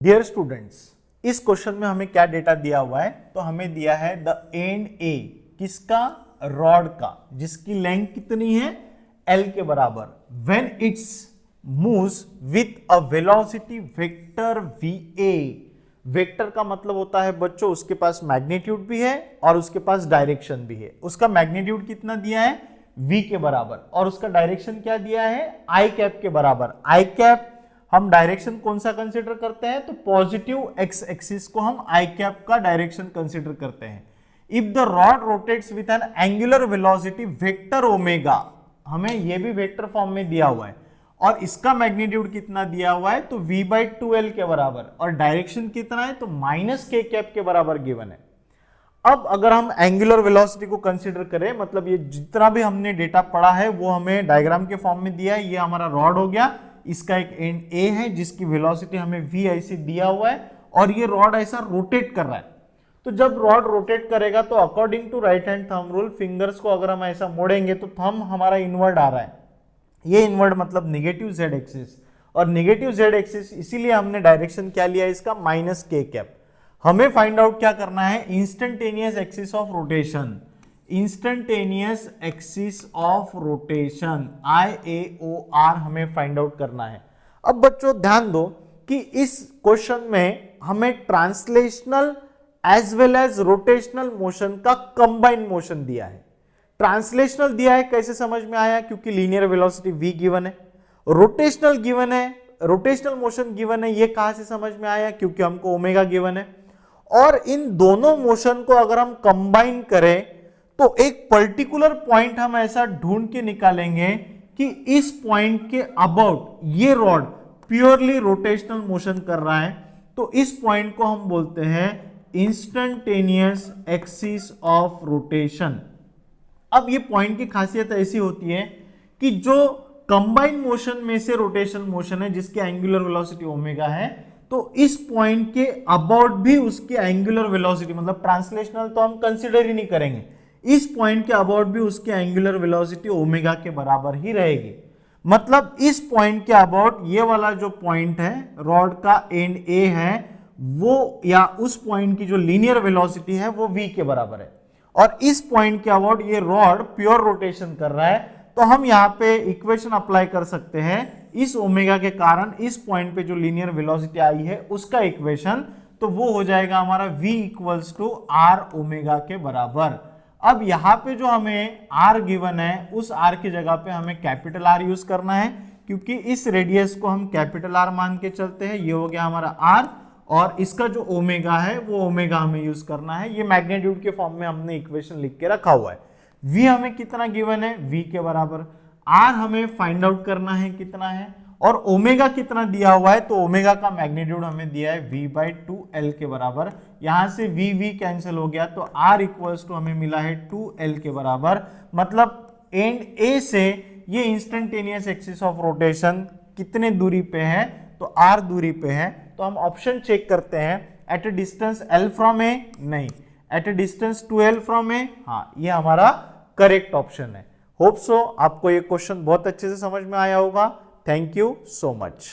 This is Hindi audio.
डियर स्टूडेंट्स, इस क्वेश्चन में हमें क्या डेटा दिया हुआ है, तो हमें दिया है द एंड ए, किसका, रॉड का, जिसकी लेंथ कितनी है, एल के बराबर, when it's moves with a velocity vector V A. Vector का मतलब होता है बच्चों उसके पास मैग्नीट्यूड भी है और उसके पास डायरेक्शन भी है। उसका मैग्नीट्यूड कितना दिया है, v के बराबर, और उसका डायरेक्शन क्या दिया है, आई कैप के बराबर। आई कैप हम डायरेक्शन कौन सा कंसीडर करते हैं, तो पॉजिटिव एक्स एक्सिस को हम आई कैप का डायरेक्शन कंसीडर करते हैं। If the rod rotates with an angular velocity vector omega, हमें यह भी वेक्टर फॉर्म में दिया हुआ है, और इसका मैग्नीट्यूड कितना दिया हुआ है, तो v/2l के बराबर, और डायरेक्शन कितना है, तो -k कैप के बराबर गिवन है। अब अगर हम एंगुलर वेलोसिटी को कंसीडर करें, मतलब ये जितना भी हमने डेटा पढ़ा है वो हमें डायग्राम के फॉर्म में दिया है। ये हमारा रॉड हो गया, इसका एक एंड ए है जिसकी वेलोसिटी हमें v ऐसे दिया हुआ है, और ये रॉड ऐसा रोटेट कर रहा है। तो जब रॉड रोटेट करेगा तो according to right hand thumb rule, fingers को अगर हम ऐसा मोड़ेंगे तो थंब हमारा इनवर्ड आ रहा है। ये इनवर्ड मतलब नेगेटिव z एक्सिस, और नेगेटिव z एक्सिस इसीलिए हमने डायरेक्शन क्या लिया इसका, -k कैप। हमें फाइंड आउट क्या करना है, instantaneous axis of rotation, instantaneous axis of rotation IAOR हमें फाइंड आउट करना है। अब बच्चों ध्यान दो कि इस क्वेश्चन में हमें translational as well as rotational motion का कंबाइंड मोशन दिया है। ट्रांसलेशनल दिया है, कैसे समझ में आया, क्योंकि लीनियर वेलोसिटी v गिवन है। रोटेशनल गिवन है, रोटेशनल मोशन गिवन है, ये कहां से समझ में आया, क्योंकि हमको ओमेगा गिवन है। और इन दोनों मोशन को अगर हम कंबाइन करें तो एक पर्टिकुलर पॉइंट हम ऐसा ढूंढ के निकालेंगे कि इस पॉइंट के अबाउट ये रॉड प्योरली रोटेशनल मोशन कर रहा है, तो इस पॉइंट को हम बोलते हैं इंस्टेंटेनियस एक्सिस ऑफ रोटेशन। अब ये पॉइंट की खासियत ऐसी होती है कि जो कंबाइंड मोशन में से रोटेशन मोशन है जिसकी एंगुलर वेलोसिटी ओमेगा है, तो इस पॉइंट के अबाउट भी उसकी एंगुलर वेलोसिटी, मतलब ट्रांसलेशनल तो हम कंसीडर ही नहीं करेंगे, इस पॉइंट के अबाउट भी उसकी एंगुलर वेलोसिटी ओमेगा के बराबर ही रहेगी। मतलब इस पॉइंट के अबाउट ये वाला जो पॉइंट है, रॉड का एंड ए है, वो या उस पॉइंट की जो लीनियर वेलोसिटी है वो v के बराबर है, और इस पॉइंट के अबाउट ये रॉड प्योर रोटेशन कर रहा है। तो हम यहाँ पे इक्वेशन अप्लाई कर सकते हैं, इस ओमेगा के कारण इस पॉइंट पे जो लीनियर वेलोसिटी आई है उसका इक्वेशन, तो वो हो जाएगा हमारा v = r ओमेगा के बराबर। अब यहाँ पे जो हमें r गिवन है, उस r की जगह पे हमें कैपिटल R यूज करना है, क्योंकि इस रेडियस को हम कैपिटल R मान के चलते हैं। ये हो गया हमारा r, और इसका जो ओमेगा है वो ओमेगा हमें यूज करना है। ये मैग्नीट्यूड के फॉर्म में हमने इक्वेशन लिख के रखा हुआ है। v हमें कितना गिवन है, v के बराबर, r हमें फाइंड आउट करना है कितना है, और ओमेगा कितना दिया हुआ है, तो ओमेगा का मैग्नीट्यूड हमें दिया है v/2l के बराबर। यहां से v कैंसिल हो गया, तो r इक्वल्स टू हमें मिला है 2l के बराबर। मतलब एंड ए से ये इंस्टेंटेनियस एक्सिस ऑफ रोटेशन कितने दूरी पे है, तो r दूरी पे है। तो हम ऑप्शन चेक करते हैं, at a distance l from A, नहीं, at a distance 2l from A, हाँ, ये हमारा करेक्ट ऑप्शन है। होप सो आपको ये क्वेश्चन बहुत अच्छे से समझ में आया होगा। Thank you so much.